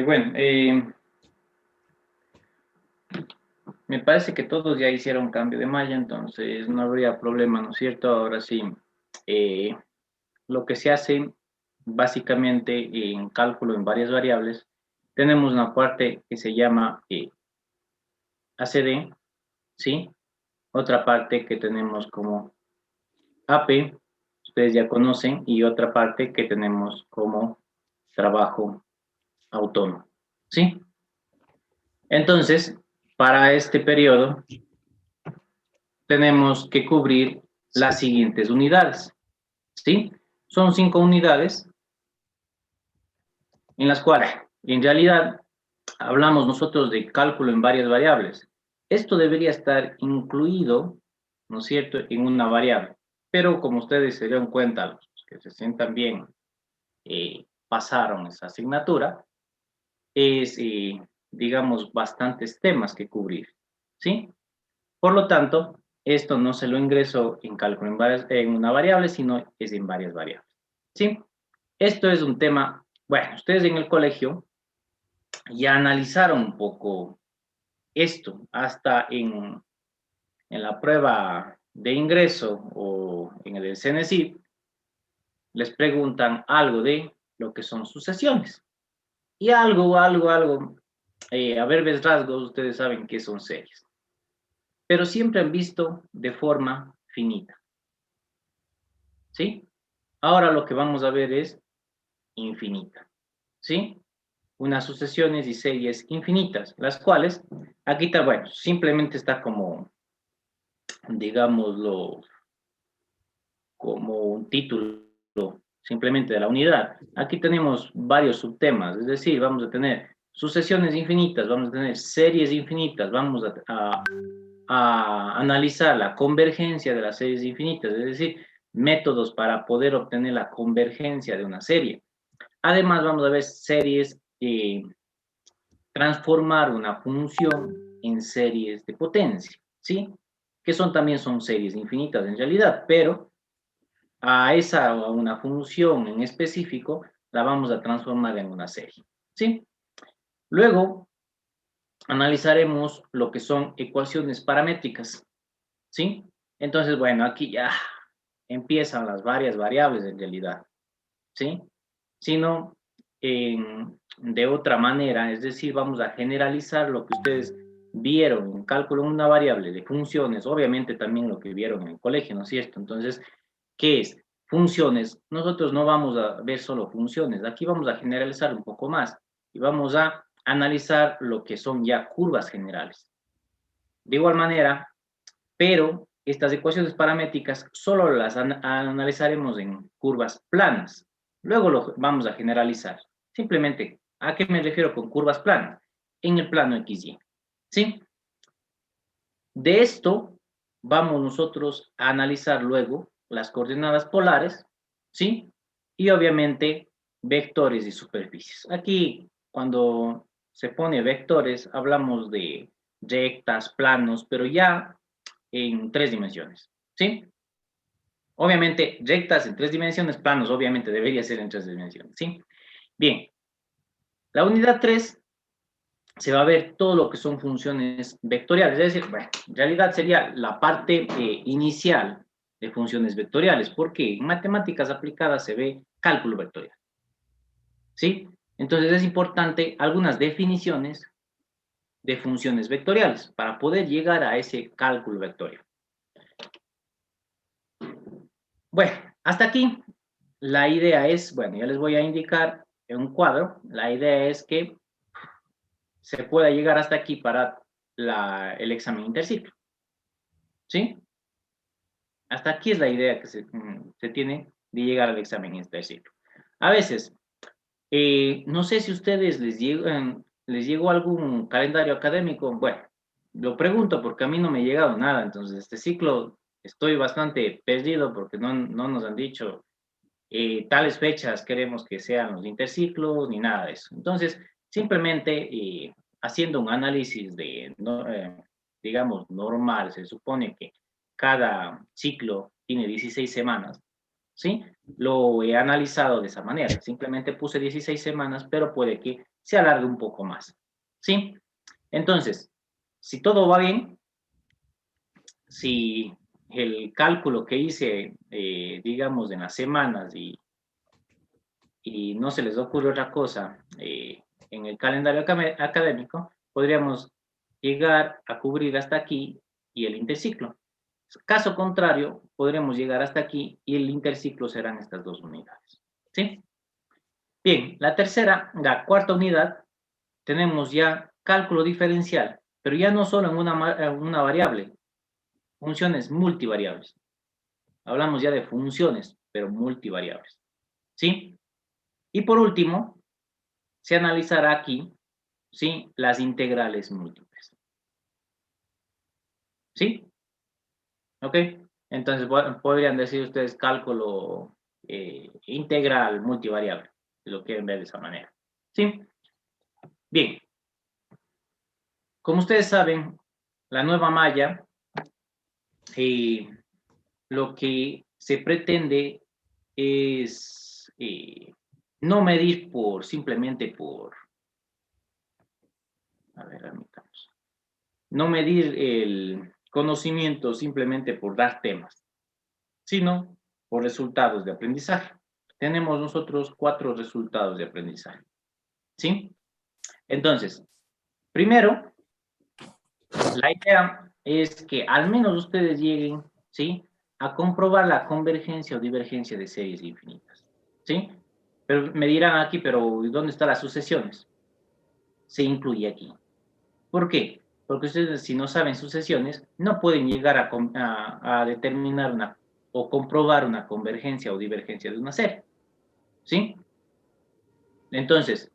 Bueno, me parece que todos ya hicieron cambio de malla, entonces no habría problema, ¿no es cierto? Ahora sí, eh, lo que se hace básicamente en cálculo en varias variables, tenemos una parte que se llama ACD, ¿sí? Otra parte que tenemos como AP, ustedes ya conocen, y otra parte que tenemos como trabajo autónomo, ¿sí? Entonces, para este periodo tenemos que cubrir las siguientes unidades, ¿sí? Son 5 unidades en las cuales, en realidad, hablamos nosotros de cálculo en varias variables. Esto debería estar incluido, ¿no es cierto?, en una variable. Pero como ustedes se dieron cuenta, los que se sientan bien, pasaron esa asignatura, es, digamos, bastantes temas que cubrir, ¿sí? Por lo tanto, esto no se lo ingreso en cálculo en una variable, sino es en varias variables, ¿sí? Esto es un tema, bueno, ustedes en el colegio ya analizaron un poco esto, hasta en la prueba de ingreso o en el CNSIP, les preguntan algo de lo que son sucesiones. Y algo, a ver, rasgos, ustedes saben que son series. Pero siempre han visto de forma finita, ¿sí? Ahora lo que vamos a ver es infinita, ¿sí? Unas sucesiones y series infinitas, las cuales, aquí está, bueno, simplemente está como, digámoslo, como un título simplemente de la unidad. Aquí tenemos varios subtemas, es decir, vamos a tener sucesiones infinitas, vamos a tener series infinitas, vamos a analizar la convergencia de las series infinitas, es decir, métodos para poder obtener la convergencia de una serie. Además, vamos a ver series, transformar una función en series de potencia, ¿sí? Que también son series infinitas en realidad, pero a una función en específico la vamos a transformar en una serie, ¿sí? Luego analizaremos lo que son ecuaciones paramétricas, ¿sí? Entonces, bueno, aquí ya empiezan las varias variables en realidad, ¿sí? Sino de otra manera, es decir, vamos a generalizar lo que ustedes vieron en cálculo en una variable de funciones, obviamente también lo que vieron en el colegio, ¿no es cierto? Entonces, ¿qué es? Funciones. Nosotros no vamos a ver solo funciones, aquí vamos a generalizar un poco más y vamos a analizar lo que son ya curvas generales. De igual manera, pero estas ecuaciones paramétricas solo las analizaremos en curvas planas. Luego lo vamos a generalizar. Simplemente, ¿a qué me refiero con curvas planas? En el plano XY. ¿Sí? De esto vamos nosotros a analizar luego las coordenadas polares, ¿sí? Y obviamente vectores y superficies. Aquí, cuando se pone vectores, hablamos de rectas, planos, pero ya en 3 dimensiones, ¿sí? Obviamente, rectas en 3 dimensiones, planos obviamente debería ser en 3 dimensiones, ¿sí? Bien, la unidad 3 se va a ver todo lo que son funciones vectoriales, es decir, bueno, en realidad sería la parte inicial de funciones vectoriales, porque en matemáticas aplicadas se ve cálculo vectorial, ¿sí? Entonces es importante algunas definiciones de funciones vectoriales para poder llegar a ese cálculo vectorial. Bueno, hasta aquí la idea es, bueno, ya les voy a indicar en un cuadro, la idea es que se pueda llegar hasta aquí para el examen interciclo, ¿sí? Hasta aquí es la idea que se tiene de llegar al examen interciclo. A veces, no sé si a ustedes les llegó algún calendario académico, bueno, lo pregunto porque a mí no me ha llegado nada, entonces este ciclo estoy bastante perdido porque no nos han dicho tales fechas queremos que sean los interciclos, ni nada de eso. Entonces, simplemente haciendo un análisis de, digamos, normal, se supone que cada ciclo tiene 16 semanas, ¿sí? Lo he analizado de esa manera. Simplemente puse 16 semanas, pero puede que se alargue un poco más, ¿sí? Entonces, si todo va bien, si el cálculo que hice, digamos, en las semanas y no se les ocurre otra cosa en el calendario académico, podríamos llegar a cubrir hasta aquí y el interciclo. Caso contrario, podremos llegar hasta aquí y el interciclo serán estas 2 unidades, ¿sí? Bien, la cuarta unidad, tenemos ya cálculo diferencial, pero ya no solo en una variable, funciones multivariables. Hablamos ya de funciones, pero multivariables, ¿sí? Y por último, se analizará aquí, ¿sí? Las integrales múltiples, ¿sí? ¿Ok? Entonces, podrían decir ustedes cálculo integral multivariable, si lo quieren ver de esa manera, ¿sí? Bien, como ustedes saben, la nueva malla, lo que se pretende es no medir simplemente por, a ver, admitamos, no medir el conocimiento simplemente por dar temas, sino por resultados de aprendizaje. Tenemos nosotros 4 resultados de aprendizaje, ¿sí? Entonces, primero, la idea es que al menos ustedes lleguen, ¿sí? A comprobar la convergencia o divergencia de series infinitas, ¿sí? Pero me dirán aquí, pero ¿dónde están las sucesiones? Se incluye aquí. ¿Por qué? Porque ustedes, si no saben sucesiones, no pueden llegar a determinar o comprobar una convergencia o divergencia de una serie, ¿sí? Entonces,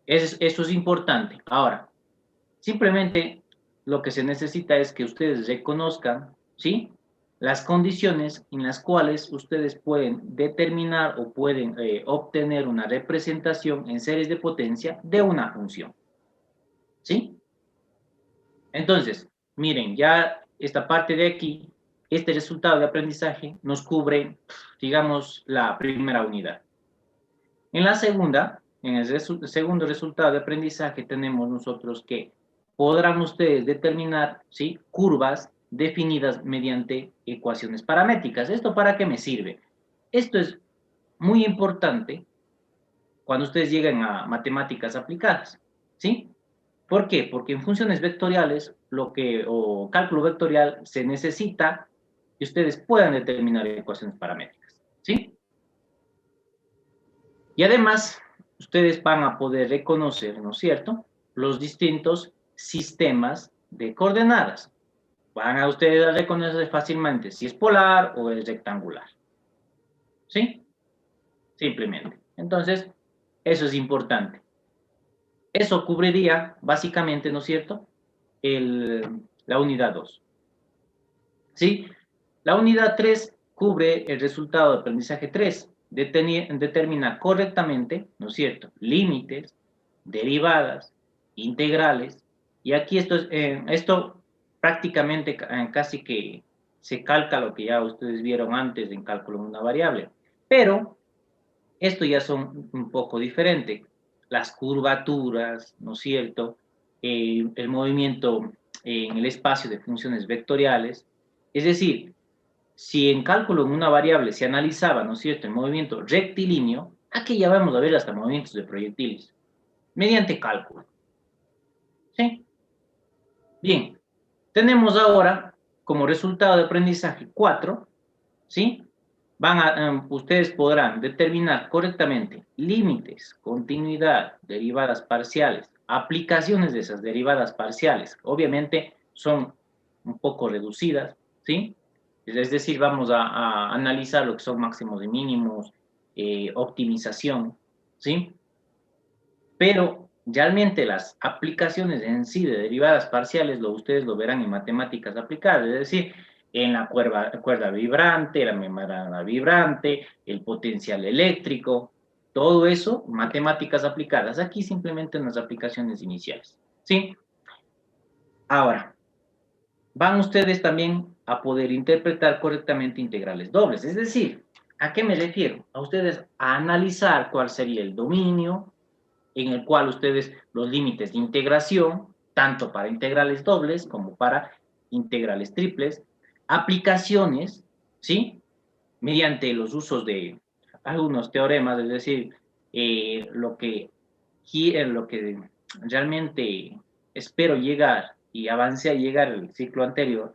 eso es importante. Ahora, simplemente lo que se necesita es que ustedes reconozcan, ¿sí? Las condiciones en las cuales ustedes pueden determinar o pueden obtener una representación en series de potencia de una función, ¿sí? Entonces, miren, ya esta parte de aquí, este resultado de aprendizaje nos cubre, digamos, la primera unidad. En la segunda, en el segundo resultado de aprendizaje, tenemos nosotros que podrán ustedes determinar, ¿sí? Curvas definidas mediante ecuaciones paramétricas. ¿Esto para qué me sirve? Esto es muy importante cuando ustedes lleguen a matemáticas aplicadas, ¿sí? ¿Por qué? Porque en funciones vectoriales, o cálculo vectorial, se necesita que ustedes puedan determinar ecuaciones paramétricas, ¿sí? Y además, ustedes van a poder reconocer, ¿no es cierto?, los distintos sistemas de coordenadas. Van a ustedes a reconocer fácilmente si es polar o es rectangular, ¿sí? Simplemente. Entonces, eso es importante. Eso cubriría, básicamente, ¿no es cierto?, la unidad 2. ¿Sí? La unidad 3 cubre el resultado de aprendizaje 3. Determina correctamente, ¿no es cierto?, límites, derivadas, integrales. Y aquí esto prácticamente casi que se calca lo que ya ustedes vieron antes en cálculo de una variable. Pero esto ya son un poco diferente. Las curvaturas, ¿no es cierto? El movimiento en el espacio de funciones vectoriales. Es decir, si en cálculo en una variable se analizaba, ¿no es cierto?, el movimiento rectilíneo, aquí ya vamos a ver hasta movimientos de proyectiles, mediante cálculo. ¿Sí? Bien, tenemos ahora como resultado de aprendizaje 4, ¿sí? Ustedes podrán determinar correctamente límites, continuidad, derivadas parciales, aplicaciones de esas derivadas parciales. Obviamente son un poco reducidas, ¿sí? Es decir, vamos a analizar lo que son máximos y mínimos, optimización, ¿sí? Pero realmente las aplicaciones en sí de derivadas parciales, ustedes lo verán en matemáticas aplicadas, es decir, en la cuerda vibrante, la membrana vibrante, el potencial eléctrico, todo eso, matemáticas aplicadas. Aquí simplemente en las aplicaciones iniciales, ¿sí? Ahora, van ustedes también a poder interpretar correctamente integrales dobles. Es decir, ¿a qué me refiero? A ustedes a analizar cuál sería el dominio, en el cual ustedes los límites de integración, tanto para integrales dobles como para integrales triples, aplicaciones, ¿sí? Mediante los usos de algunos teoremas, es decir, lo que realmente espero llegar y avancé a llegar el ciclo anterior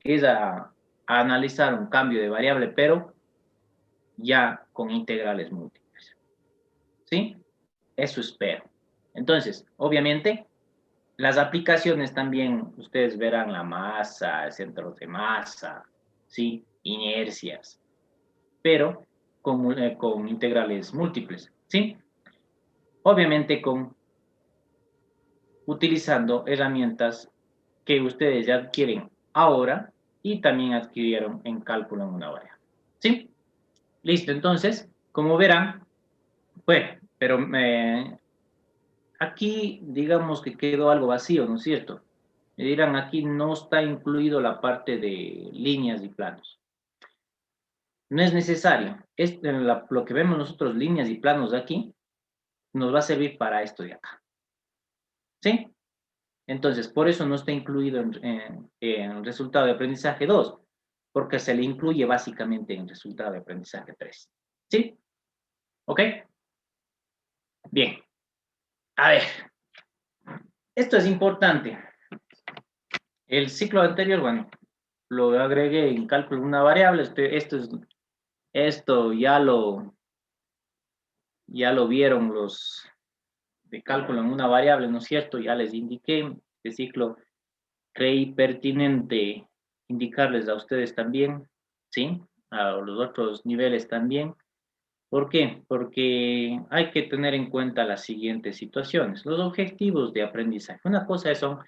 es a analizar un cambio de variable, pero ya con integrales múltiples. ¿Sí? Eso espero. Entonces, obviamente, las aplicaciones también, ustedes verán la masa, centros de masa, ¿sí? Inercias, pero con integrales múltiples, ¿sí? Obviamente utilizando herramientas que ustedes ya adquieren ahora y también adquirieron en cálculo en una variable, ¿sí? Listo, entonces, como verán, bueno, pero aquí digamos que quedó algo vacío, ¿no es cierto? Me dirán, aquí no está incluido la parte de líneas y planos. No es necesario. Lo que vemos nosotros, líneas y planos de aquí, nos va a servir para esto de acá. ¿Sí? Entonces, por eso no está incluido en resultado de aprendizaje 2, porque se le incluye básicamente en resultado de aprendizaje 3. ¿Sí? ¿Ok? Bien. A ver, esto es importante. El ciclo anterior, bueno, lo agregué en cálculo de una variable. Esto ya lo vieron los de cálculo en una variable, ¿no es cierto? Ya les indiqué. Este ciclo creí pertinente indicarles a ustedes también, ¿sí? A los otros niveles también. ¿Por qué? Porque hay que tener en cuenta las siguientes situaciones. Los objetivos de aprendizaje. Una cosa son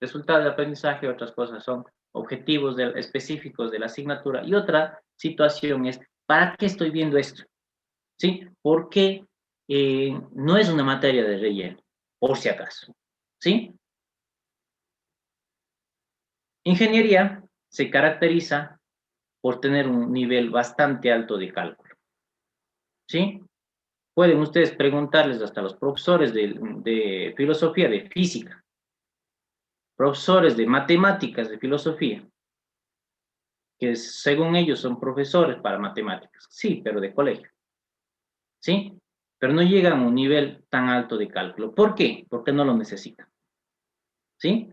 resultados de aprendizaje, otras cosas son objetivos específicos de la asignatura y otra situación es, ¿para qué estoy viendo esto? ¿Sí? Porque no es una materia de relleno, por si acaso. ¿Sí? Ingeniería se caracteriza por tener un nivel bastante alto de cálculo. ¿Sí? Pueden ustedes preguntarles hasta a los profesores de filosofía, de física, profesores de matemáticas, de filosofía, que según ellos son profesores para matemáticas. Sí, pero de colegio. ¿Sí? Pero no llegan a un nivel tan alto de cálculo. ¿Por qué? Porque no lo necesitan. ¿Sí?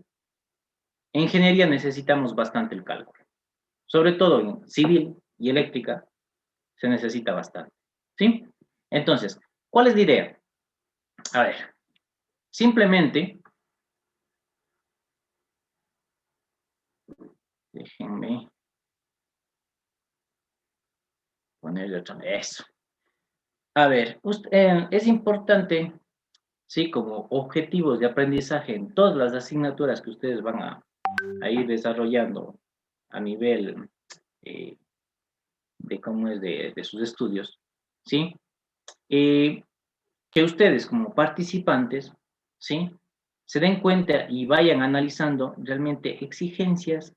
En ingeniería necesitamos bastante el cálculo. Sobre todo en civil y eléctrica se necesita bastante. ¿Sí? Entonces, ¿cuál es la idea? A ver, simplemente, déjenme ponerle otra vez eso. A ver, es importante, sí, como objetivos de aprendizaje en todas las asignaturas que ustedes van a ir desarrollando a nivel eh, de cómo es de sus estudios, ¿sí? Que ustedes como participantes, ¿sí? Se den cuenta y vayan analizando realmente exigencias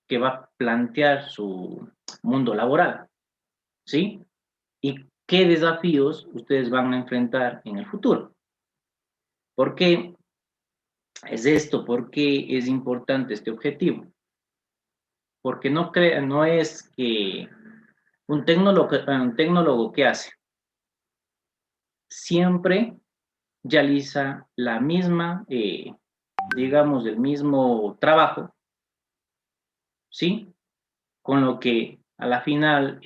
que va a plantear su mundo laboral, ¿sí? Y qué desafíos ustedes van a enfrentar en el futuro. ¿Por qué es esto? ¿Por qué es importante este objetivo? Porque no es que un tecnólogo ¿qué hace? Siempre realiza la misma, digamos, el mismo trabajo, ¿sí? Con lo que a la final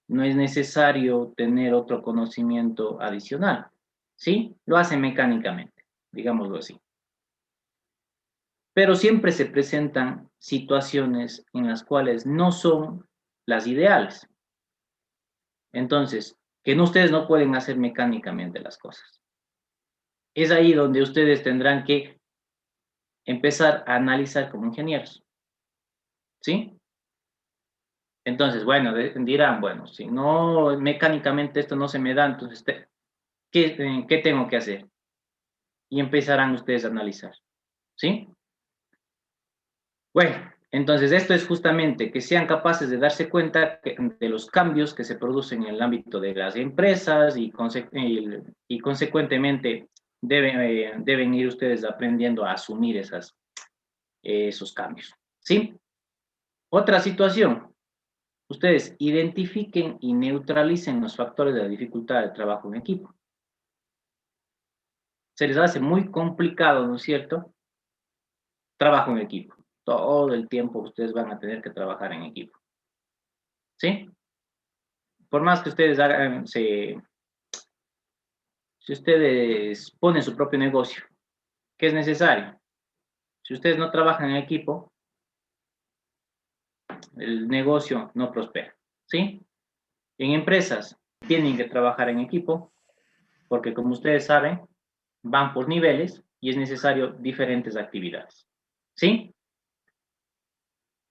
no es necesario tener otro conocimiento adicional, ¿sí? Lo hace mecánicamente, digámoslo así. Pero siempre se presentan situaciones en las cuales no son las ideales. Entonces, que ustedes no pueden hacer mecánicamente las cosas. Es ahí donde ustedes tendrán que empezar a analizar como ingenieros, ¿sí? Entonces, bueno, dirán, bueno, si no mecánicamente esto no se me da, entonces, ¿qué tengo que hacer? Y empezarán ustedes a analizar, ¿sí? Bueno, Entonces, esto es justamente que sean capaces de darse cuenta de los cambios que se producen en el ámbito de las empresas y consecuentemente deben ir ustedes aprendiendo a asumir esos cambios. ¿Sí? Otra situación, ustedes identifiquen y neutralicen los factores de la dificultad de trabajo en equipo. Se les hace muy complicado, ¿no es cierto? Trabajo en equipo. Todo el tiempo ustedes van a tener que trabajar en equipo. ¿Sí? Por más que ustedes si ustedes ponen su propio negocio, ¿qué es necesario? Si ustedes no trabajan en equipo, el negocio no prospera. ¿Sí? En empresas tienen que trabajar en equipo porque, como ustedes saben, van por niveles y es necesario diferentes actividades. ¿Sí?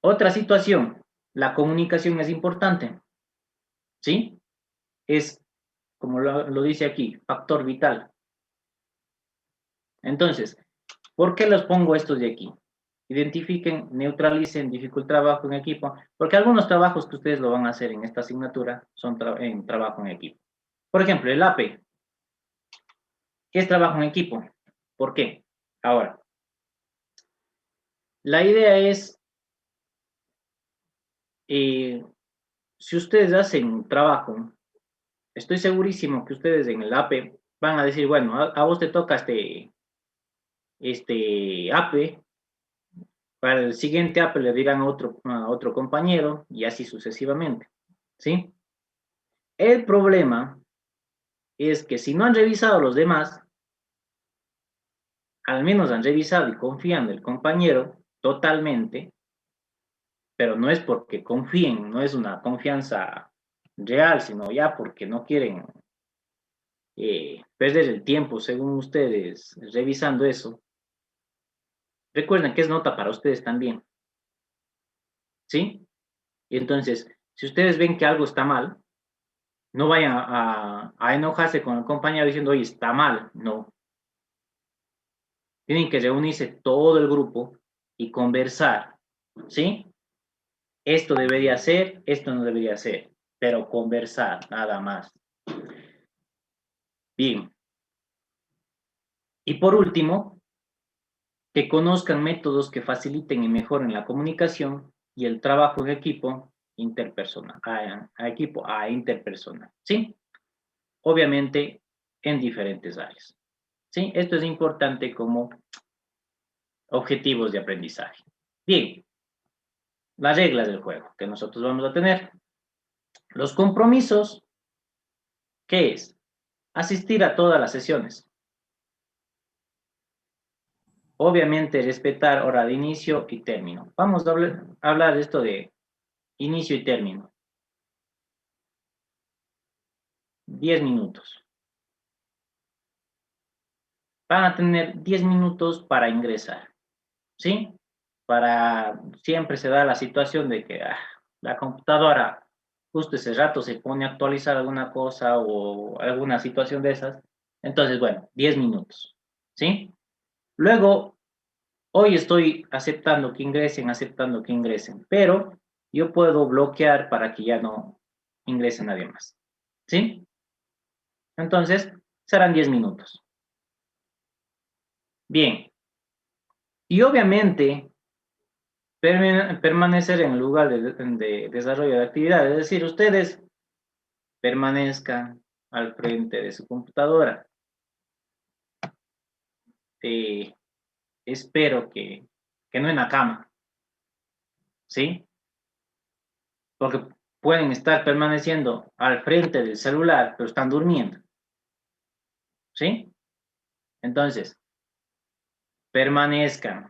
Otra situación, la comunicación es importante. ¿Sí? Es, como lo dice aquí, factor vital. Entonces, ¿por qué los pongo estos de aquí? Identifiquen, neutralicen, dificultad trabajo en equipo, porque algunos trabajos que ustedes lo van a hacer en esta asignatura son en trabajo en equipo. Por ejemplo, el AP, ¿qué es trabajo en equipo? ¿Por qué? Ahora, la idea es, eh, si ustedes hacen trabajo, estoy segurísimo que ustedes en el AP van a decir, bueno, a vos te toca este AP, para el siguiente AP le dirán a otro compañero y así sucesivamente, ¿sí? El problema es que si no han revisado los demás, al menos han revisado y confían del compañero totalmente, pero no es porque confíen, no es una confianza real, sino ya porque no quieren perder el tiempo, según ustedes, revisando eso. Recuerden que es nota para ustedes también, ¿sí? Y entonces, si ustedes ven que algo está mal, no vayan a enojarse con el compañero diciendo, oye, está mal. No. Tienen que reunirse todo el grupo y conversar, ¿sí? Esto debería ser, esto no debería ser, pero conversar, nada más. Bien. Y por último, que conozcan métodos que faciliten y mejoren la comunicación y el trabajo en equipo interpersonal, a equipo a interpersonal, ¿sí? Obviamente en diferentes áreas, ¿sí? Esto es importante como objetivos de aprendizaje. Bien, las reglas del juego que nosotros vamos a tener. Los compromisos, ¿qué es? Asistir a todas las sesiones. Obviamente respetar hora de inicio y término. Vamos a hablar de esto de inicio y término. 10 minutos. Van a tener 10 minutos para ingresar, ¿sí? Siempre se da la situación de que la computadora justo ese rato se pone a actualizar alguna cosa o alguna situación de esas. Entonces, bueno, 10 minutos, ¿sí? Luego, hoy estoy aceptando que ingresen, pero yo puedo bloquear para que ya no ingrese nadie más, ¿sí? Entonces, serán 10 minutos. Bien, y obviamente permanecer en el lugar de desarrollo de actividad, es decir, ustedes permanezcan al frente de su computadora. Eh, espero que no en la cama, ¿sí? Porque pueden estar permaneciendo al frente del celular, pero están durmiendo, ¿sí? Entonces, permanezcan.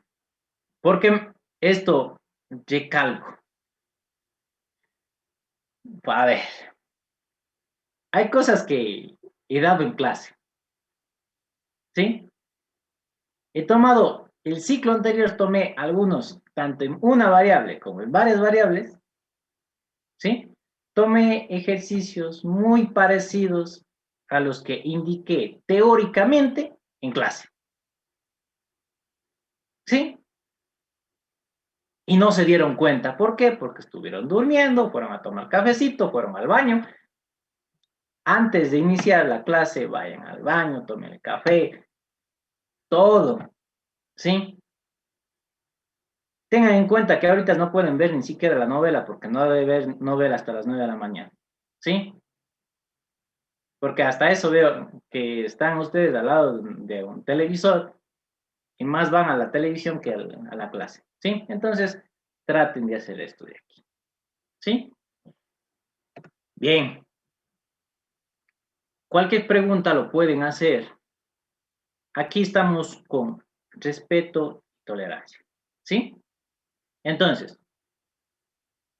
Porque esto, recalco, a ver, hay cosas que he dado en clase, ¿sí? He tomado, el ciclo anterior tomé algunos, tanto en una variable como en varias variables, ¿sí? Tomé ejercicios muy parecidos a los que indiqué teóricamente en clase, ¿sí? y no se dieron cuenta. ¿Por qué? Porque estuvieron durmiendo, fueron a tomar cafecito, fueron al baño. Antes de iniciar la clase, vayan al baño, tomen el café, todo, ¿sí? Tengan en cuenta que ahorita no pueden ver ni siquiera la novela porque no debe ver novela hasta las 9 de la mañana, ¿sí? Porque hasta eso veo que están ustedes al lado de un televisor y más van a la televisión que a la clase, ¿sí? Entonces, traten de hacer esto de aquí, ¿sí? Bien, cualquier pregunta lo pueden hacer. Aquí estamos con respeto y tolerancia, ¿sí? Entonces,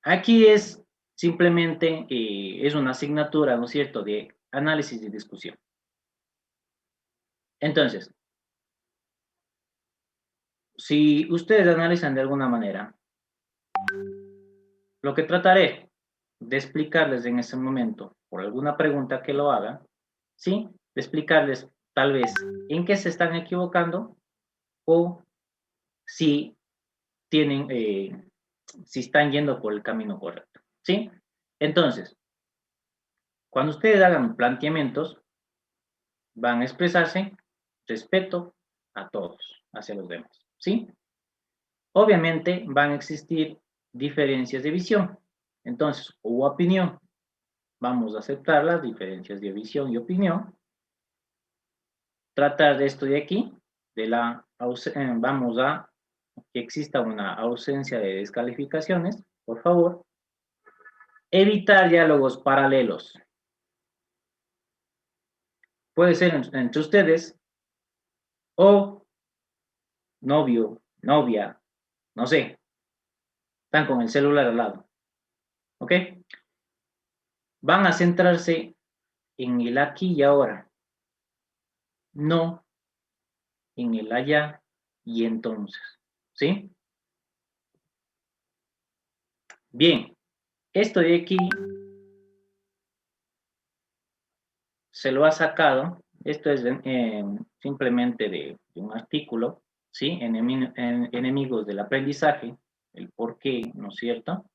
aquí es simplemente, es una asignatura, ¿no es cierto?, de análisis y discusión. Entonces, si ustedes analizan de alguna manera, lo que trataré de explicarles en ese momento, por alguna pregunta que lo haga, ¿sí? De explicarles tal vez en qué se están equivocando o si tienen, si están yendo por el camino correcto, ¿sí? Entonces, cuando ustedes hagan planteamientos, van a expresarse respeto a todos, hacia los demás, ¿sí? Obviamente van a existir diferencias de visión. Entonces, hubo opinión. Vamos a aceptar las diferencias de visión y opinión. Tratar de esto de aquí, vamos a que exista una ausencia de descalificaciones, por favor. Evitar diálogos paralelos. Puede ser entre ustedes o novio, novia, no sé, están con el celular al lado, ¿ok? Van a centrarse en el aquí y ahora, no en el allá y entonces, ¿sí? Bien, esto de aquí se lo ha sacado, esto es simplemente de un artículo, ¿sí? Enemigos del aprendizaje, el por qué, ¿no es cierto?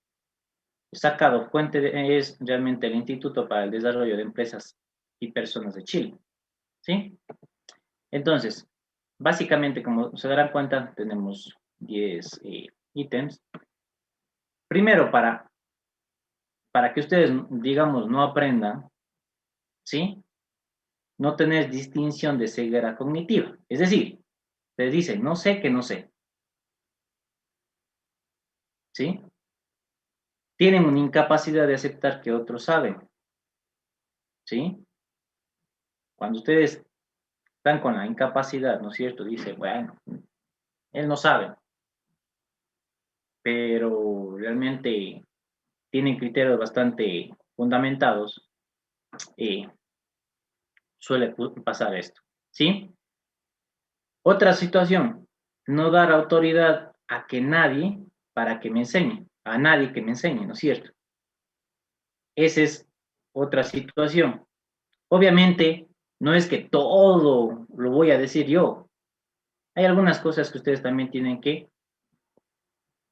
Sacado, es realmente el Instituto para el Desarrollo de Empresas y Personas de Chile, ¿sí? Entonces, básicamente, como se darán cuenta, tenemos 10 ítems. Primero, para que ustedes, digamos, no aprendan, ¿sí? No tener distinción de ceguera cognitiva. Es decir, les dicen, no sé que no sé, ¿sí? Tienen una incapacidad de aceptar que otros saben, ¿sí? Cuando ustedes están con la incapacidad, ¿no es cierto? Dice, bueno, él no sabe, pero realmente tienen criterios bastante fundamentados, eh, suele pasar esto, ¿sí? Otra situación, no dar autoridad a que nadie para que me enseñe, a nadie que me enseñe, ¿no es cierto? Esa es otra situación. Obviamente, no es que todo lo voy a decir yo. Hay algunas cosas que ustedes también tienen que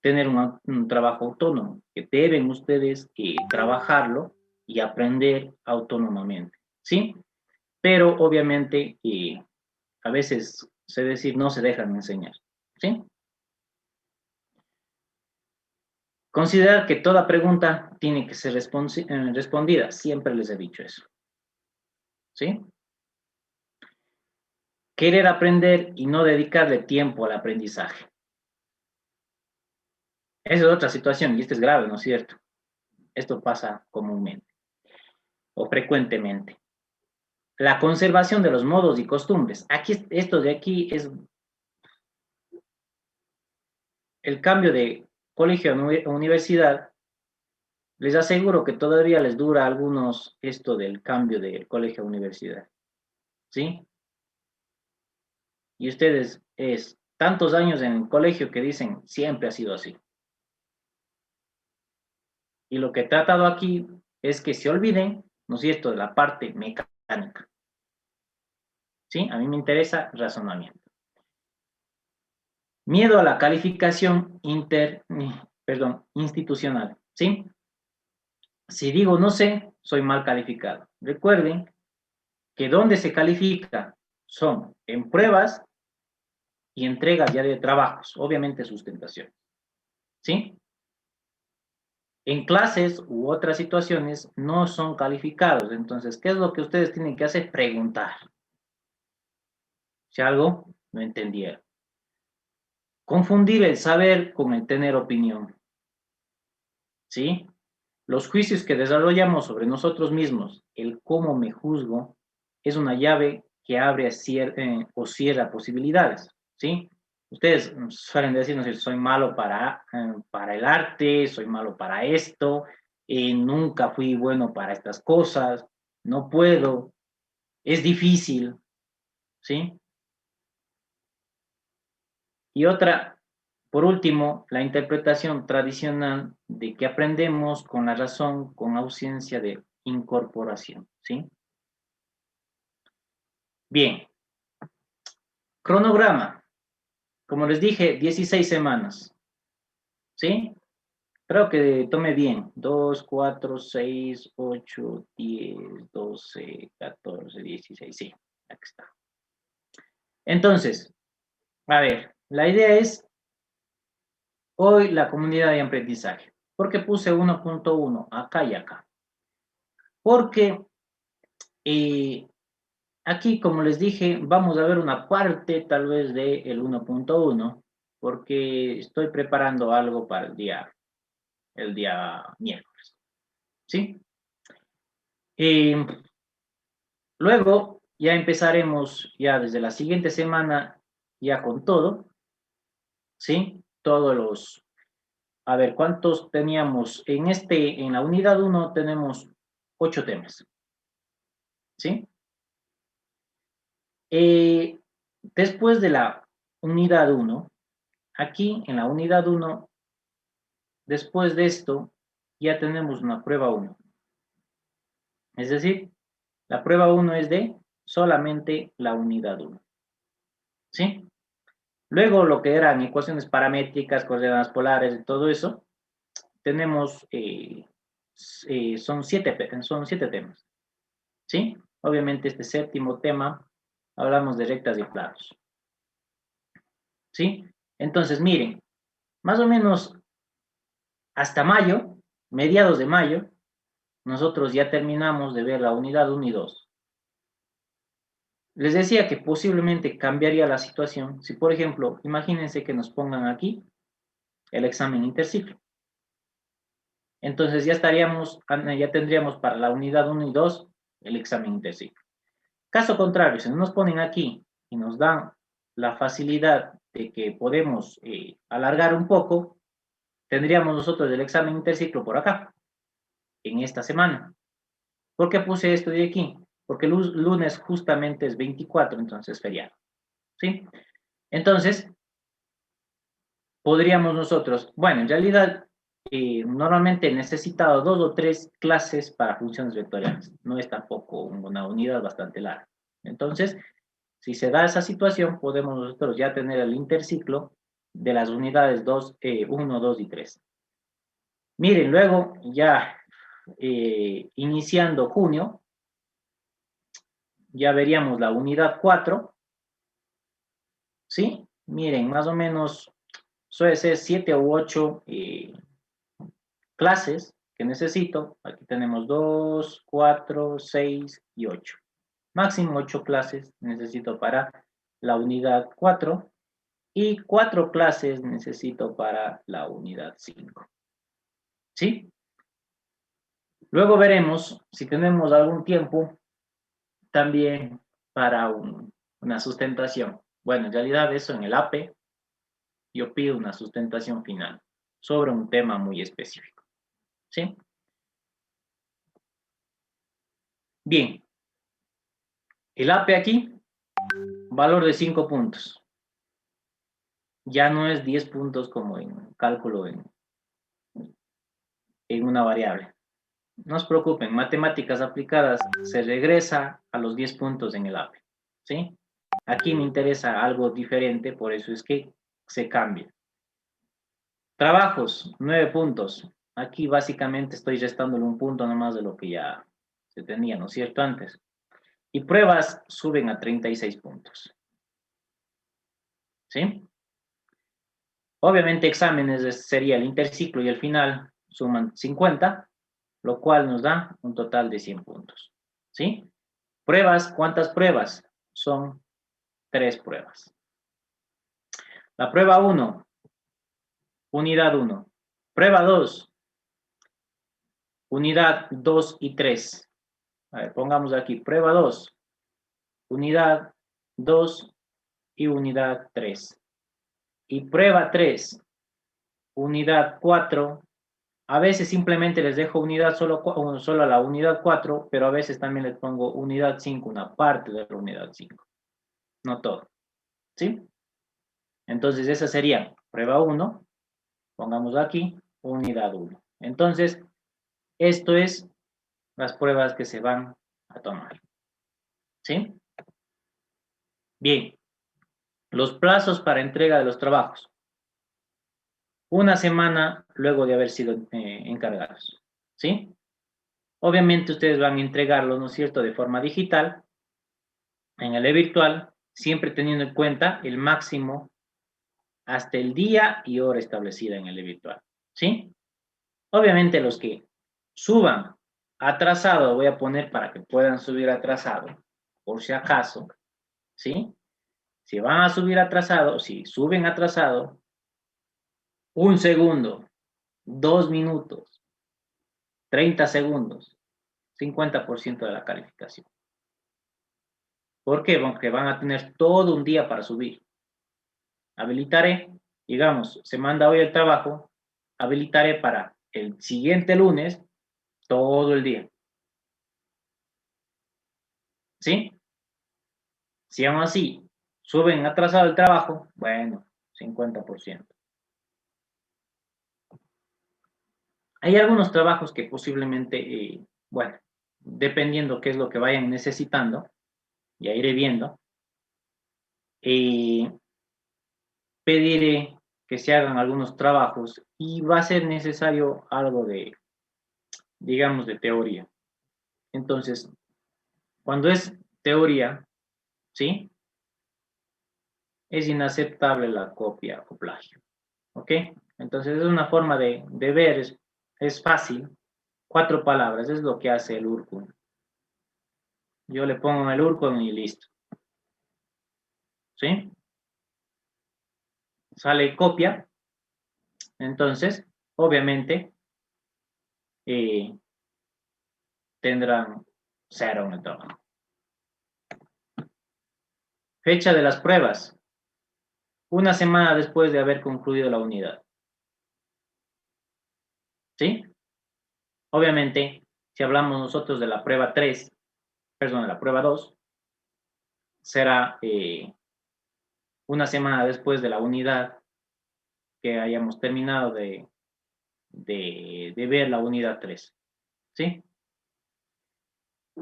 tener un trabajo autónomo, que deben ustedes trabajarlo y aprender autónomamente, ¿sí? Pero obviamente a veces se decir no se dejan enseñar, ¿sí? Considerar que toda pregunta tiene que ser respondida, siempre les he dicho eso, ¿sí? Querer aprender y no dedicarle tiempo al aprendizaje. Esa es otra situación y esto es grave, ¿no es cierto? Esto pasa comúnmente o frecuentemente. La conservación de los modos y costumbres. Aquí, esto de aquí es el cambio de colegio a universidad. Les aseguro que todavía les dura a algunos esto del cambio de colegio a universidad, ¿sí? Y ustedes es tantos años en el colegio que dicen siempre ha sido así. Y lo que he tratado aquí es que se olviden, ¿no es cierto?, de la parte mecánica, ¿sí? A mí me interesa razonamiento. Miedo a la calificación institucional, ¿sí? Si digo no sé, soy mal calificado. Recuerden que donde se califica son en pruebas y entregas ya de trabajos, obviamente sustentación, ¿sí? En clases u otras situaciones no son calificados. Entonces, ¿qué es lo que ustedes tienen que hacer? Preguntar. Si algo no entendieron. Confundir el saber con el tener opinión, ¿sí? Los juicios que desarrollamos sobre nosotros mismos, el cómo me juzgo, es una llave que abre o cierra posibilidades, ¿sí? Ustedes suelen decirnos, soy malo para el arte, soy malo para esto, nunca fui bueno para estas cosas, no puedo, es difícil, ¿sí? Y otra, por último, la interpretación tradicional de que aprendemos con la razón con ausencia de incorporación, ¿sí? Bien, cronograma. Como les dije, 16 semanas, ¿sí? Creo que tome bien. 2, 4, 6, 8, 10, 12, 14, 16, sí, aquí está. Entonces, a ver, la idea es hoy la comunidad de aprendizaje. ¿Por qué puse 1.1 acá y acá? Porque aquí, como les dije, vamos a ver una parte tal vez del 1.1, porque estoy preparando algo para el día miércoles, ¿sí? Eh, Luego ya empezaremos ya desde la siguiente semana ya con todo, ¿sí? A ver, ¿cuántos teníamos? En la unidad 1 tenemos 8 temas, ¿sí? Eh, Después de la unidad 1, aquí en la unidad 1, después de esto, ya tenemos una prueba 1. Es decir, la prueba 1 es de solamente la unidad 1, ¿sí? Luego lo que eran ecuaciones paramétricas, coordenadas polares y todo eso, tenemos, son siete temas, ¿sí? Obviamente este séptimo tema, hablamos de rectas y planos, ¿sí? Entonces, miren, más o menos hasta mayo, mediados de mayo, nosotros ya terminamos de ver la unidad 1 y 2. Les decía que posiblemente cambiaría la situación si, por ejemplo, imagínense que nos pongan aquí el examen interciclo. Entonces ya tendríamos para la unidad 1 y 2 el examen interciclo. Caso contrario, si no nos ponen aquí y nos dan la facilidad de que podemos alargar un poco, tendríamos nosotros el examen interciclo por acá, en esta semana. ¿Por qué puse esto de aquí? Porque el lunes justamente es 24, entonces feriado, ¿sí? Entonces, podríamos nosotros, bueno, en realidad, normalmente he necesitado 2 o 3 clases para funciones vectoriales. No es tampoco una unidad bastante larga. Entonces, si se da esa situación, podemos nosotros ya tener el interciclo de las unidades 1, 2 y 3. Miren, luego ya iniciando junio, ya veríamos la unidad 4, ¿sí? Miren, más o menos suele ser 7 u 8 clases que necesito. Aquí tenemos 2, 4, 6 y 8. Máximo 8 clases necesito para la unidad 4 y 4 clases necesito para la unidad 5. ¿Sí? Luego veremos si tenemos algún tiempo también para una sustentación. Bueno, en realidad eso en el AP yo pido una sustentación final sobre un tema muy específico. ¿Sí? Bien, el AP aquí, valor de 5 puntos. Ya no es 10 puntos como en cálculo en una variable. No se preocupen, matemáticas aplicadas se regresa a los 10 puntos en el AP. ¿Sí? Aquí me interesa algo diferente, por eso es que se cambia. Trabajos, 9 puntos. Aquí básicamente estoy restándole un punto nomás de lo que ya se tenía, ¿no es cierto? Antes. Y pruebas suben a 36 puntos. ¿Sí? Obviamente exámenes sería el interciclo y el final suman 50, lo cual nos da un total de 100 puntos. ¿Sí? Pruebas, ¿cuántas pruebas? Son 3 pruebas. La prueba 1, unidad 1. Prueba 2, unidad 2 y 3. A ver, pongamos aquí, prueba 2, unidad 2 y unidad 3. Y prueba 3, unidad 4. A veces simplemente les dejo unidad solo a la unidad 4, pero a veces también les pongo unidad 5, una parte de la unidad 5. No todo. ¿Sí? Entonces, esa sería prueba 1. Pongamos aquí, unidad 1. Entonces, esto es las pruebas que se van a tomar. ¿Sí? Bien. Los plazos para entrega de los trabajos. Una semana luego de haber sido encargados. ¿Sí? Obviamente ustedes van a entregarlo, ¿no es cierto?, de forma digital, en el virtual, siempre teniendo en cuenta el máximo hasta el día y hora establecida en el virtual. ¿Sí? Obviamente los que suban atrasado, voy a poner para que puedan subir atrasado, por si acaso, ¿sí? Si van a subir atrasado, si suben atrasado, 1 segundo, 2 minutos, 30 segundos, 50% de la calificación. ¿Por qué? Porque van a tener todo un día para subir. Habilitaré, digamos, se manda hoy el trabajo, habilitaré para el siguiente lunes todo el día. ¿Sí? Si aún así suben atrasado el trabajo, bueno, 50%. Hay algunos trabajos que posiblemente, bueno, dependiendo qué es lo que vayan necesitando, ya iré viendo, pediré que se hagan algunos trabajos y va a ser necesario algo de, digamos, de teoría. Entonces, cuando es teoría, ¿sí? Es inaceptable la copia o plagio, ¿ok? Entonces, es una forma de ver, es fácil. 4 palabras, es lo que hace el URCUN. Yo le pongo en el URCUN y listo, ¿sí? Sale copia, entonces, obviamente, eh, tendrán 0 en el trabajo. Fecha de las pruebas, una semana después de haber concluido la unidad, ¿sí? Obviamente, si hablamos nosotros de la prueba 3, perdón, de la prueba 2, será una semana después de la unidad que hayamos terminado de ver la unidad 3, ¿sí?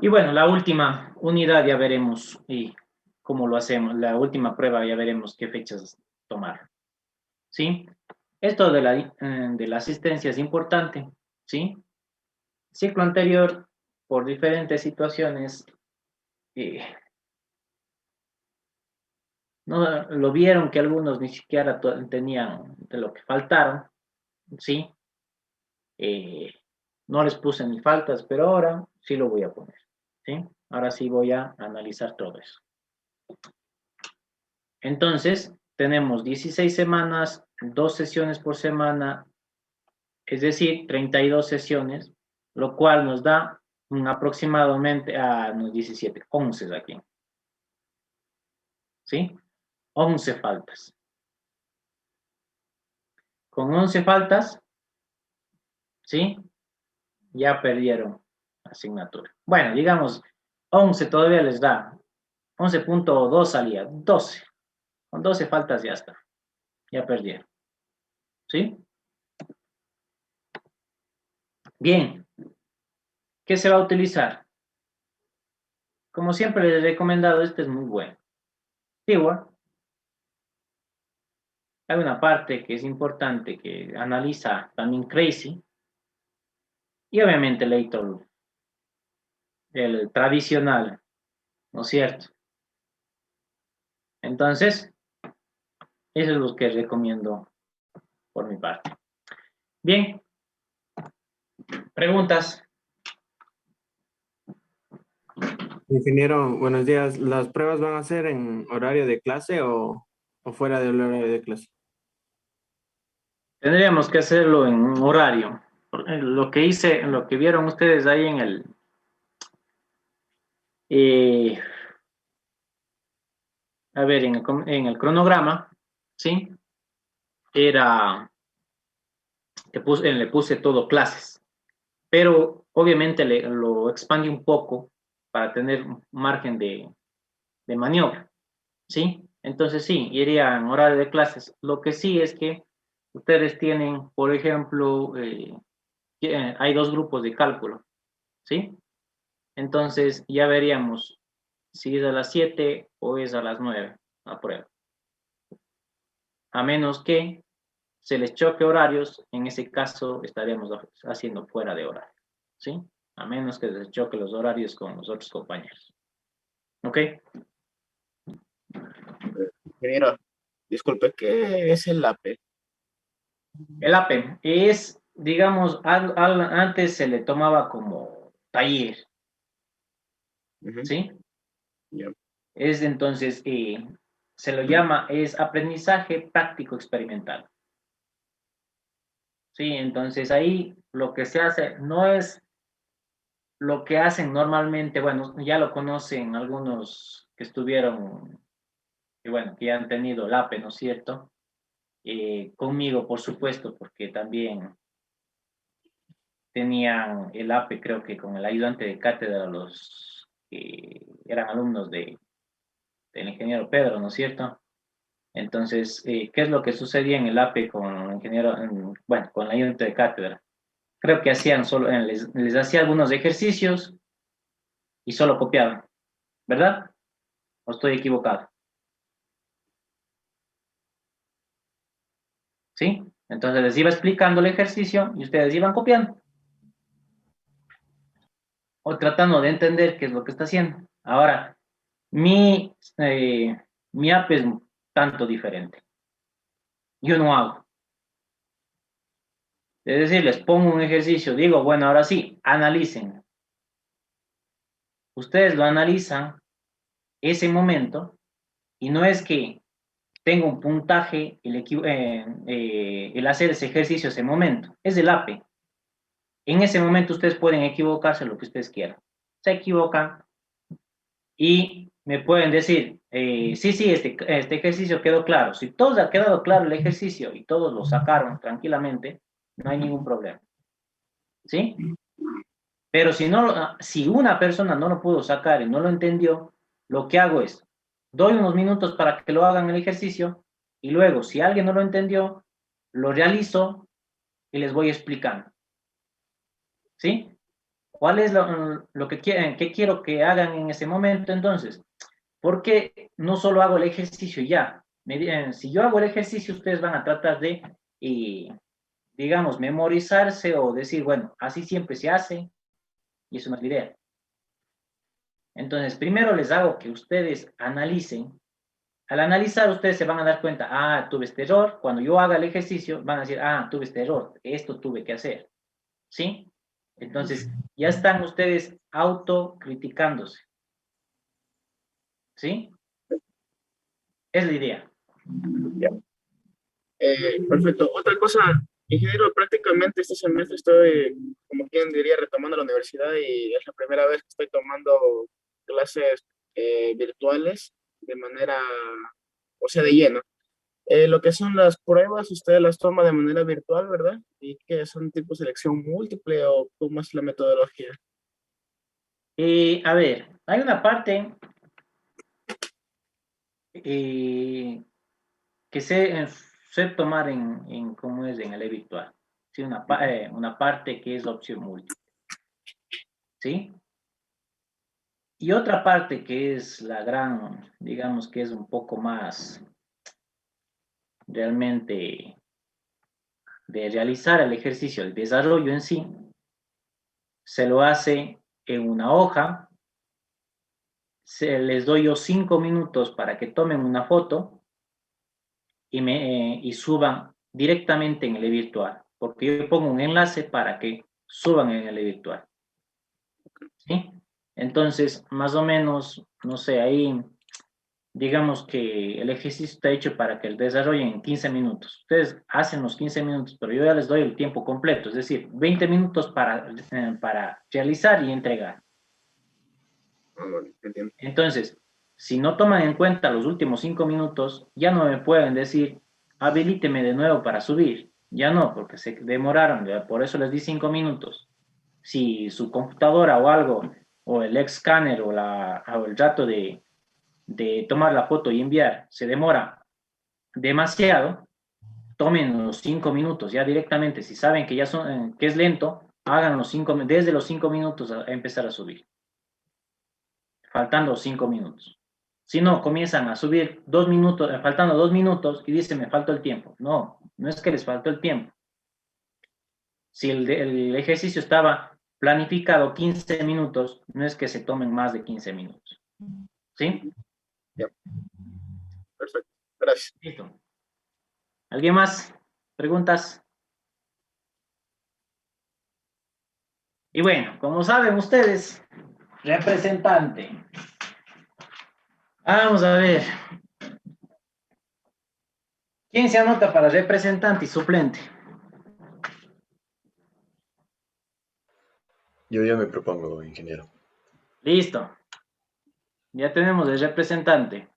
Y bueno, la última unidad ya veremos y cómo lo hacemos. La última prueba ya veremos qué fechas tomar, ¿sí? Esto de la asistencia es importante, ¿sí? Ciclo anterior, por diferentes situaciones, eh, no lo vieron que algunos ni siquiera tenían de lo que faltaron, ¿sí? No les puse ni faltas, pero ahora sí lo voy a poner, ¿sí? Ahora sí voy a analizar todo eso. Entonces, tenemos 16 semanas, 2 sesiones por semana, es decir, 32 sesiones, lo cual nos da aproximadamente, no, 17, 11 aquí, ¿sí? 11 faltas. Con 11 faltas, ¿sí? Ya perdieron asignatura. Bueno, digamos, 11 todavía les da. 11.2 salía, 12. Con 12 faltas ya está. Ya perdieron. ¿Sí? Bien. ¿Qué se va a utilizar? Como siempre les he recomendado, este es muy bueno. Steward. hay una parte que es importante que analiza también Crazy y obviamente Layton, el tradicional, ¿no es cierto? Entonces, eso es lo que recomiendo por mi parte. Bien, preguntas. Ingeniero, buenos días. ¿Las pruebas van a ser en horario de clase o fuera del horario de clase? Tendríamos que hacerlo en un horario. Lo que hice, lo que vieron ustedes ahí eh, a ver, en el cronograma, ¿sí? Era, le puse todo clases, pero obviamente lo expandí un poco para tener un margen de maniobra, ¿sí? Entonces sí, iría en horario de clases. Lo que sí es que ustedes tienen, por ejemplo, hay dos grupos de cálculo, ¿sí? Entonces ya veríamos si es a las 7 o es a las 9 la prueba. A menos que se les choque horarios, en ese caso estaríamos haciendo fuera de horario, ¿sí? A menos que les choque los horarios con los otros compañeros. ¿Ok? Ingeniero, disculpe, ¿qué es el APE? El APE es, digamos, antes se le tomaba como taller, Ujú, ¿sí? ya. Es entonces, se lo llama, es aprendizaje práctico experimental. Sí, entonces ahí lo que se hace no es lo que hacen normalmente, bueno, ya lo conocen algunos que estuvieron, y bueno, que ya han tenido el APE, ¿no es cierto? Conmigo, por supuesto, porque también tenían el APE, creo que con el ayudante de cátedra, los que eran alumnos del ingeniero Pedro, ¿no es cierto? Entonces, ¿qué es lo que sucedía en el APE con el ingeniero, bueno, con el ayudante de cátedra? Creo que hacían solo, les hacía algunos ejercicios y solo copiaban, ¿verdad? ¿O estoy equivocado? ¿Sí? Entonces les iba explicando el ejercicio y ustedes iban copiando o tratando de entender qué es lo que está haciendo. Ahora, mi app es tanto diferente. Yo no hago. Es decir, les pongo un ejercicio, digo, bueno, ahora sí, analicen. Ustedes lo analizan ese momento y no es que tenga un puntaje el hacer ese ejercicio ese momento. Es el APE. En ese momento ustedes pueden equivocarse lo que ustedes quieran. Se equivocan y me pueden decir, sí, sí, este ejercicio quedó claro. Si todos ha quedado claro el ejercicio y todos lo sacaron tranquilamente, no hay ningún problema. ¿Sí? Pero si una persona no lo pudo sacar y no lo entendió, lo que hago es, doy unos minutos para que lo hagan el ejercicio y luego, si alguien no lo entendió, lo realizo y les voy explicando. ¿Sí? ¿Cuál es lo que quieren, qué quiero que hagan en ese momento entonces? Porque no solo hago el ejercicio y ya. Si yo hago el ejercicio, ustedes van a tratar de, digamos, memorizarse o decir, bueno, así siempre se hace y eso no es la idea. Entonces, primero les hago que ustedes analicen. Al analizar, ustedes se van a dar cuenta, ah, tuve este error. Cuando yo haga el ejercicio, van a decir, ah, tuve este error, esto tuve que hacer. ¿Sí? Entonces, ya están ustedes autocriticándose. ¿Sí? Es la idea. Ya. Perfecto. Otra cosa, ingeniero, prácticamente este semestre estoy, como quien diría, retomando la universidad y es la primera vez que estoy tomando clases virtuales de manera, o sea, de lleno. Lo que son las pruebas, usted las toma de manera virtual, ¿verdad? ¿Y que son tipo selección múltiple o cómo es la metodología? A ver, hay una parte eh, que sé tomar cómo es en el virtual. Sí, una parte que es opción múltiple. ¿Sí? Y otra parte que es la gran, digamos que es un poco más, realmente de realizar el ejercicio, el desarrollo en sí, se lo hace en una hoja, les doy yo 5 minutos para que tomen una foto y suban directamente en el virtual, porque yo pongo un enlace para que suban en el virtual. ¿Sí? Entonces, más o menos, no sé, ahí digamos que el ejercicio está hecho para que el desarrollen en 15 minutos. Ustedes hacen los 15 minutos, pero yo ya les doy el tiempo completo, es decir, 20 minutos para realizar y entregar. Ah, vale, entiendo. Entonces, si no toman en cuenta los últimos 5 minutos, ya no me pueden decir, habilíteme de nuevo para subir. Ya no, porque se demoraron, por eso les di 5 minutos. Si su computadora o algo, o el escáner o el rato de tomar la foto y enviar se demora demasiado, tomen los 5 minutos ya directamente. Si saben que ya son, que es lento, hagan desde los 5 minutos a empezar a subir, faltando 5 minutos. Si no, comienzan a subir 2 minutos, faltando 2 minutos y dicen, me faltó el tiempo. No, no es que les faltó el tiempo. Si el ejercicio estaba planificado 15 minutos, no es que se tomen más de 15 minutos. ¿Sí? Ya. Perfecto. Gracias. Listo. ¿Alguien más? ¿Preguntas? Y bueno, como saben ustedes, representante. Vamos a ver. ¿Quién se anota para representante y suplente? Yo ya me propongo, ingeniero. Listo. Ya tenemos el representante.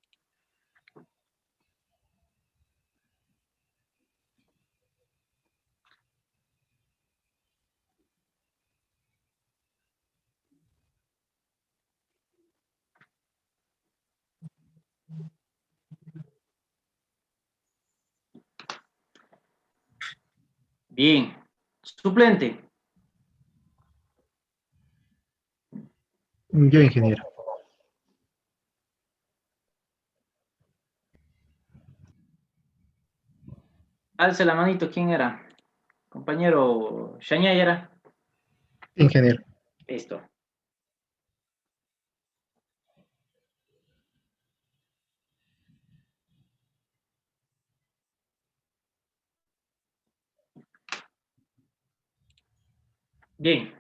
Bien. Suplente. Yo, ingeniero. Alce la manito. ¿Quién era? Compañero Shañay era. Ingeniero. Listo. Bien.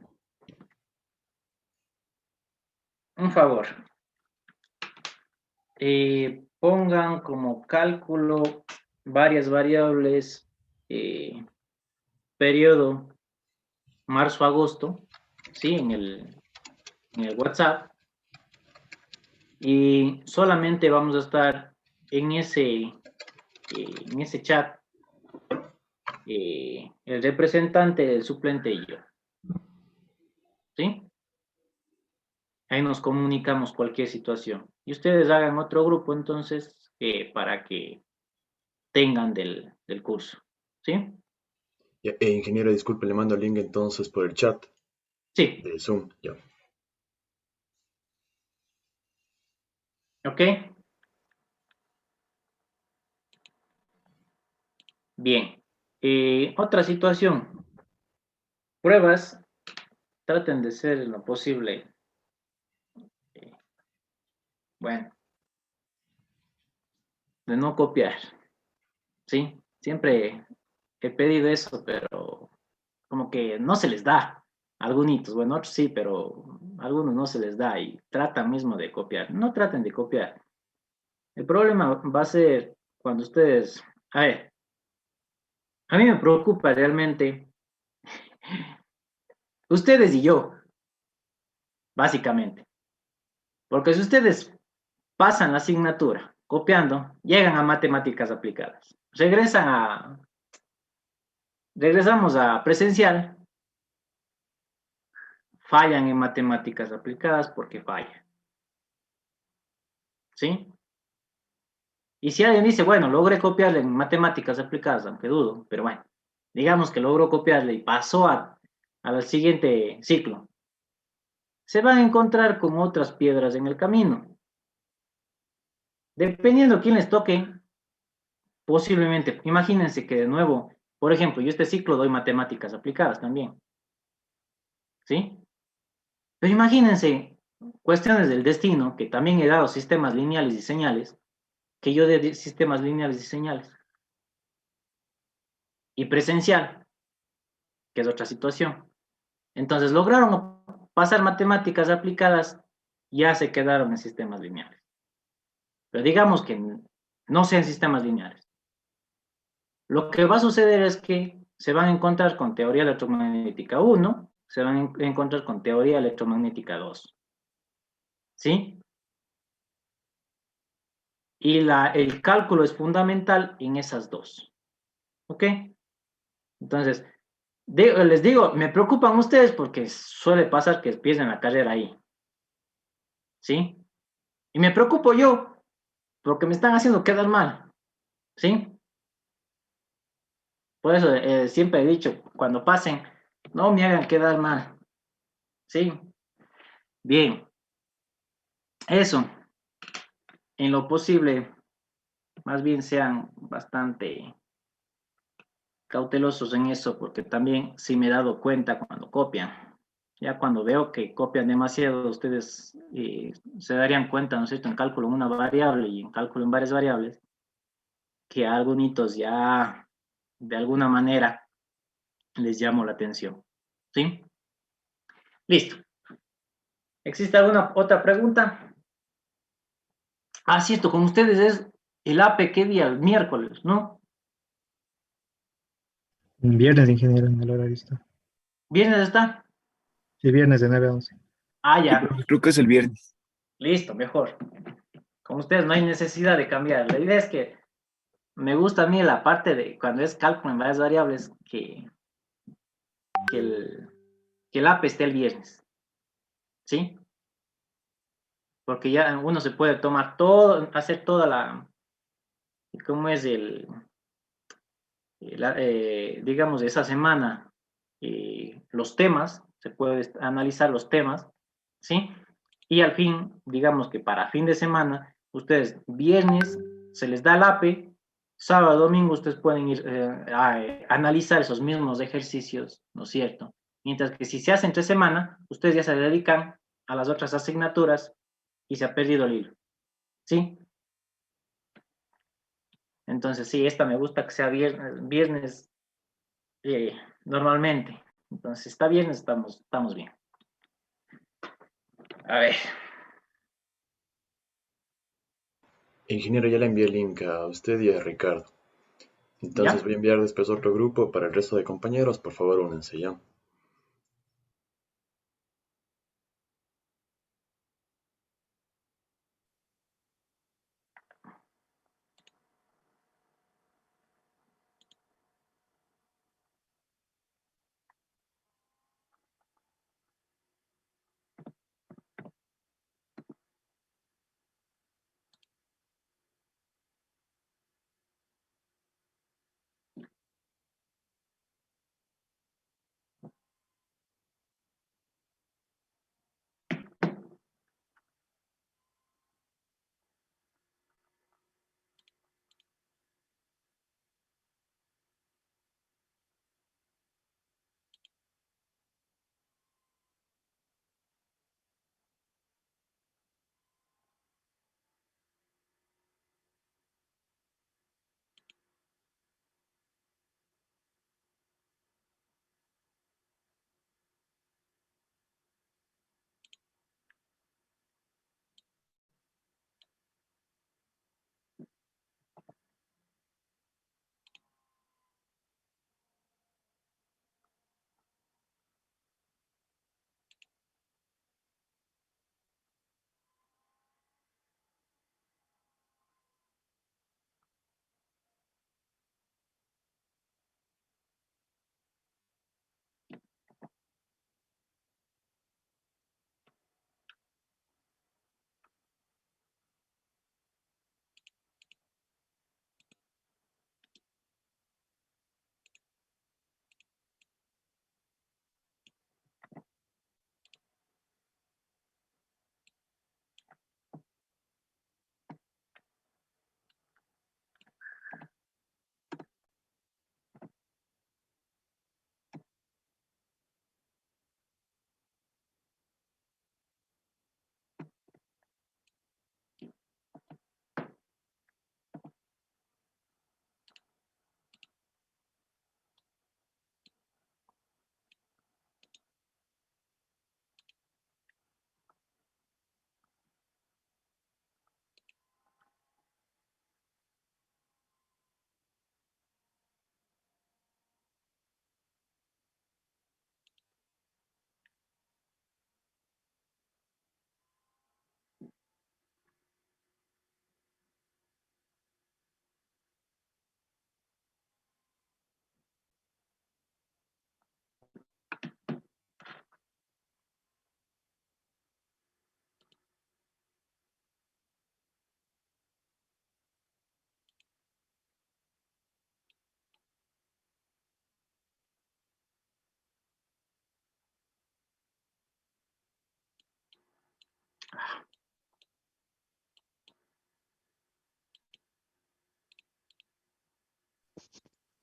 Un favor. Pongan como cálculo varias variables, periodo marzo-agosto, ¿sí? En el WhatsApp. Y solamente vamos a estar en ese chat, el representante, el suplente y yo. ¿Sí? Ahí nos comunicamos cualquier situación. Y ustedes hagan otro grupo entonces para que tengan del curso. ¿Sí? Ya, ingeniero, disculpe, le mando el link entonces por el chat Sí. de Zoom. Ya. ¿Ok? Bien. Otra situación. Pruebas. Traten de ser lo posible. Bueno. De no copiar. ¿Sí? Siempre he pedido eso, pero como que no se les da. Algunos, bueno, otros sí, pero a algunos no se les da y tratan mismo de copiar. No traten de copiar. El problema va a ser cuando ustedes, a ver, a mí me preocupa realmente ustedes y yo, básicamente. Porque si ustedes pasan la asignatura copiando, llegan a matemáticas aplicadas, regresamos a presencial, fallan en matemáticas aplicadas porque fallan. ¿Sí? Y si alguien dice, bueno, logré copiarle en matemáticas aplicadas, aunque dudo, pero bueno, digamos que logró copiarle y pasó al siguiente ciclo, se van a encontrar con otras piedras en el camino. Dependiendo quién les toque, posiblemente, imagínense que de nuevo, por ejemplo, yo este ciclo doy matemáticas aplicadas también, ¿sí? Pero imagínense cuestiones del destino, que también he dado sistemas lineales y señales, que yo de sistemas lineales y señales, y presencial, que es otra situación. Entonces lograron pasar matemáticas aplicadas, ya se quedaron en sistemas lineales. Pero digamos que no sean sistemas lineales. Lo que va a suceder es que se van a encontrar con teoría electromagnética 1, se van a encontrar con teoría electromagnética 2. ¿Sí? Y el cálculo es fundamental en esas dos. ¿Ok? Entonces, les digo, me preocupan ustedes porque suele pasar que pierden la carrera ahí. ¿Sí? Y me preocupo yo porque me están haciendo quedar mal. ¿Sí? Por eso siempre he dicho, cuando pasen, no me hagan quedar mal. ¿Sí? Bien. Eso, en lo posible, más bien sean bastante cautelosos en eso, porque también sí me he dado cuenta cuando copian. Ya cuando veo que copian demasiado, ustedes se darían cuenta, ¿no es cierto?, en cálculo en una variable y en cálculo en varias variables, que a algunos ya de alguna manera les llamo la atención. ¿Sí? Listo. ¿Existe alguna otra pregunta? Ah, cierto, con ustedes es el AP, ¿qué día? El miércoles, ¿no? Viernes, ingeniero, en el horario está. ¿Viernes está? Sí, viernes de 9 a 11. Ah, Sí, ya. profe, creo que es el viernes. Listo, mejor. Con ustedes no hay necesidad de cambiar. La idea es que me gusta a mí la parte de cuando es cálculo en varias variables que el, que el AP esté el viernes. ¿Sí? Porque ya uno se puede tomar todo, hacer toda ¿cómo es digamos, esa semana, los temas, se puede analizar los temas, ¿sí? Y al fin, digamos que para fin de semana, ustedes viernes se les da el APE, sábado, domingo ustedes pueden ir a analizar esos mismos ejercicios, ¿no es cierto? Mientras que si se hace entre semana, ustedes ya se dedican a las otras asignaturas y se ha perdido el hilo, ¿sí? Entonces, sí, esta me gusta que sea viernes eh, normalmente. Entonces, si está viernes, estamos bien. A ver. Ingeniero, ya le envié el link a usted y a Ricardo. Entonces ¿Ya? voy a enviar después otro grupo para el resto de compañeros. Por favor, únanse ya.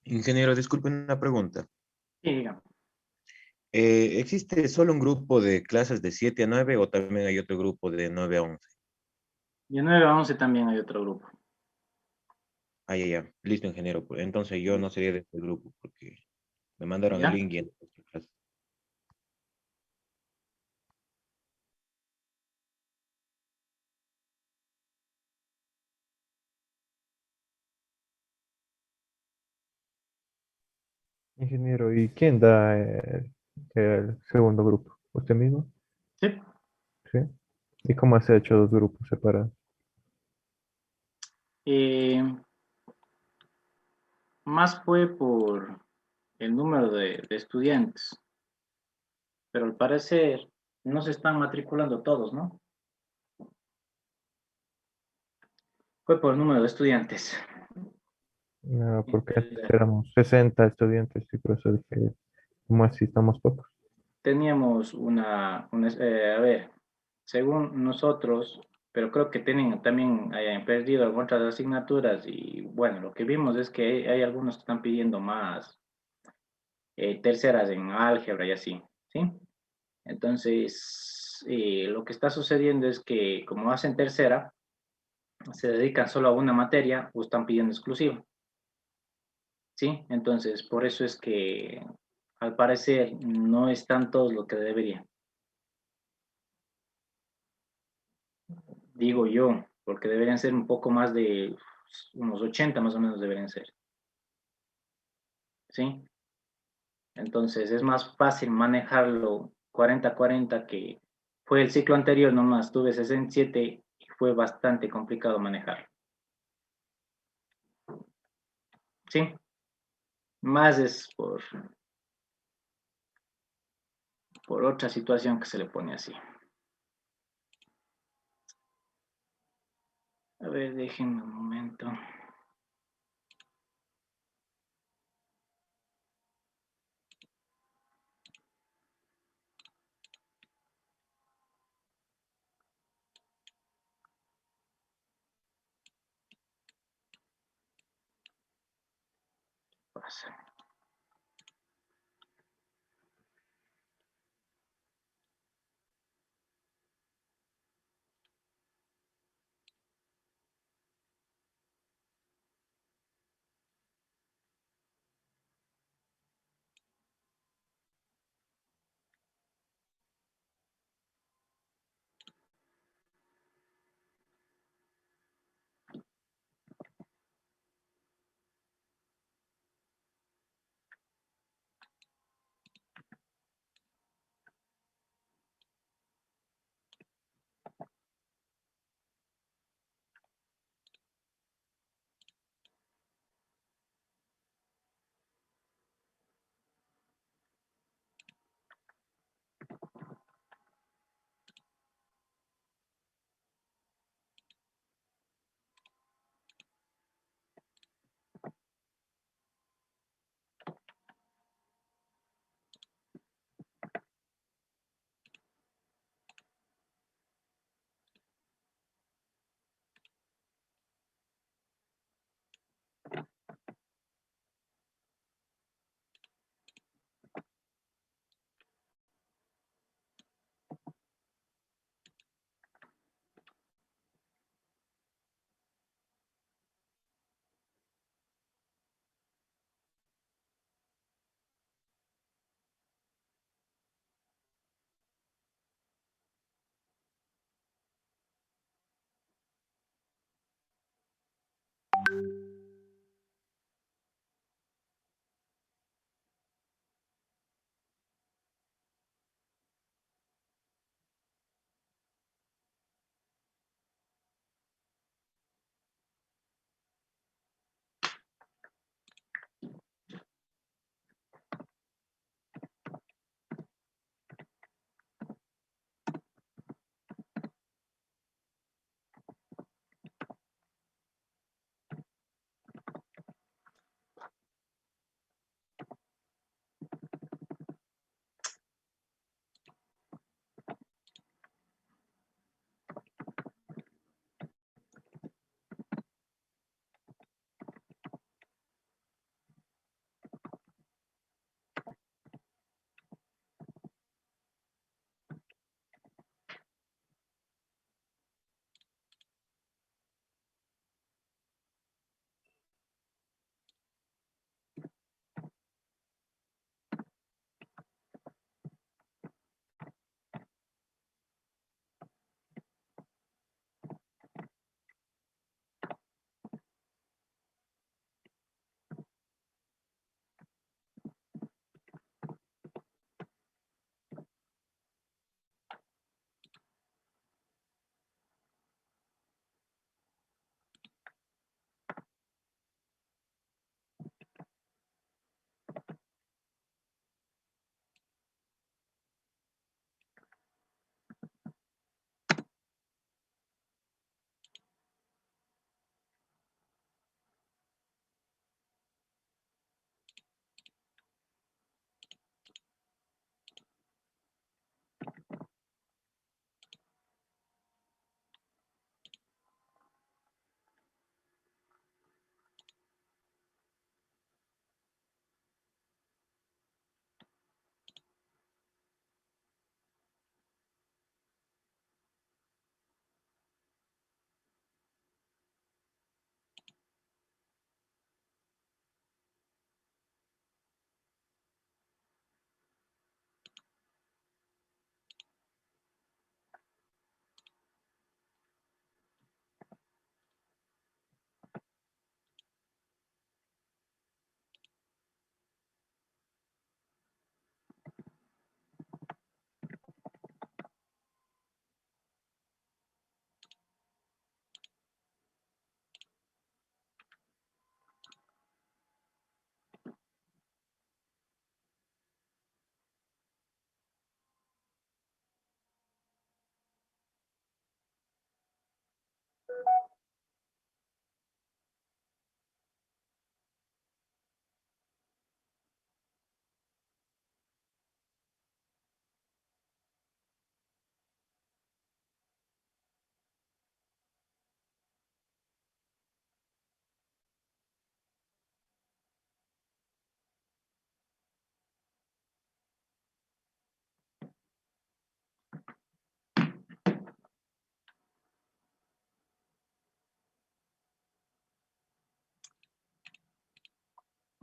Ingeniero, disculpe una pregunta. Sí, diga. ¿Existe solo un grupo de clases de 7 a 9 o también hay otro grupo de 9 a 11? De 9 a 11 también hay otro grupo. Ah, ya, ya. Listo, ingeniero. Pues, entonces yo no sería de este grupo porque me mandaron el ¿Ya? link y en otra clase. Ingeniero, ¿y quién da el segundo grupo? ¿Usted mismo? Sí. ¿Sí? ¿Y cómo se ha hecho dos grupos separados? Eh, Más fue por el número de estudiantes, pero al parecer no se están matriculando todos, ¿no? Fue por el número de estudiantes. No, porque antes éramos 60 estudiantes y por eso dije, ¿cómo así estamos pocos? Teníamos a ver, según nosotros, pero creo que tienen, también hayan perdido algunas asignaturas y bueno, lo que vimos es que hay algunos que están pidiendo más terceras en álgebra y así, ¿sí? Entonces, lo que está sucediendo es que como hacen tercera, se dedican solo a una materia o están pidiendo exclusiva, ¿sí? Entonces, por eso es que al parecer no están todos lo que deberían. Digo yo, porque deberían ser un poco más de unos 80 más o menos deberían ser, ¿sí? Entonces es más fácil manejarlo 40-40 que fue el ciclo anterior nomás, tuve 67 y fue bastante complicado manejarlo, ¿sí? Más es por otra situación que se le pone así. A ver, déjenme un momento. Pasa.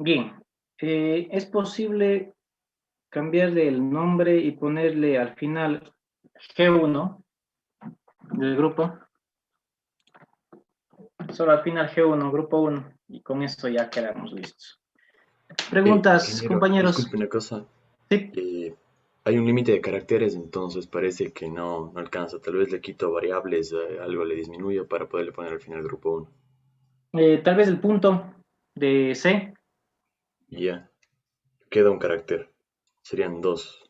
Bien, es posible cambiarle el nombre y ponerle al final G1 del grupo. Solo al final G1, grupo 1, y con esto ya quedamos listos. Preguntas, Ingeniero, compañeros. disculpe una cosa. Sí. Hay un límite de caracteres, entonces parece que no alcanza. Tal vez le quito variables, algo le disminuyo para poderle poner al final grupo 1. Tal vez el punto de C. Y ya, queda un carácter. Serían 2.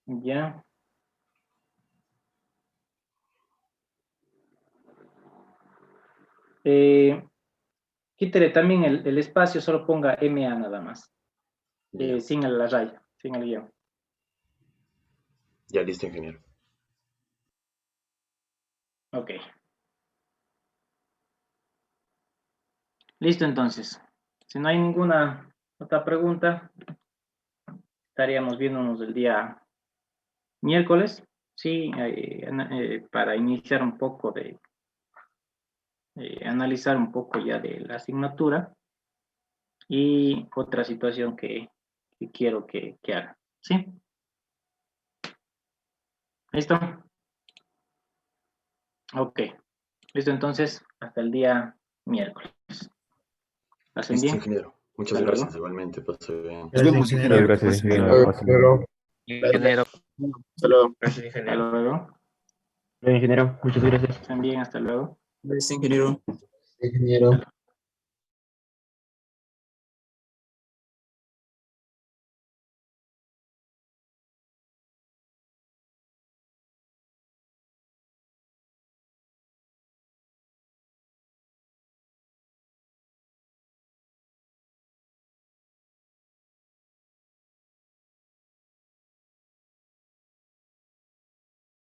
Ya. Quítele también el espacio, solo ponga MA nada más. Ya, Sin la raya, sin el guión. ya listo, ingeniero. Ok. Listo entonces. Si no hay ninguna otra pregunta, estaríamos viéndonos el día miércoles, sí, para iniciar un poco de, analizar un poco ya de la asignatura y otra situación que quiero que haga, ¿sí? ¿Listo? Ok. Listo entonces, hasta el día miércoles. ¿Hacen Listo, bien? ingeniero. Muchas Hasta luego. gracias, igualmente. Pase bien. Gracias, Muchas ingeniero. gracias, Hasta ingeniero. luego. Pásale bien. Ingeniero. Hasta luego. Gracias, Hasta ingeniero. luego. Bien, ingeniero, muchas gracias. Estén bien, hasta luego. Gracias, ingeniero. Ingeniero.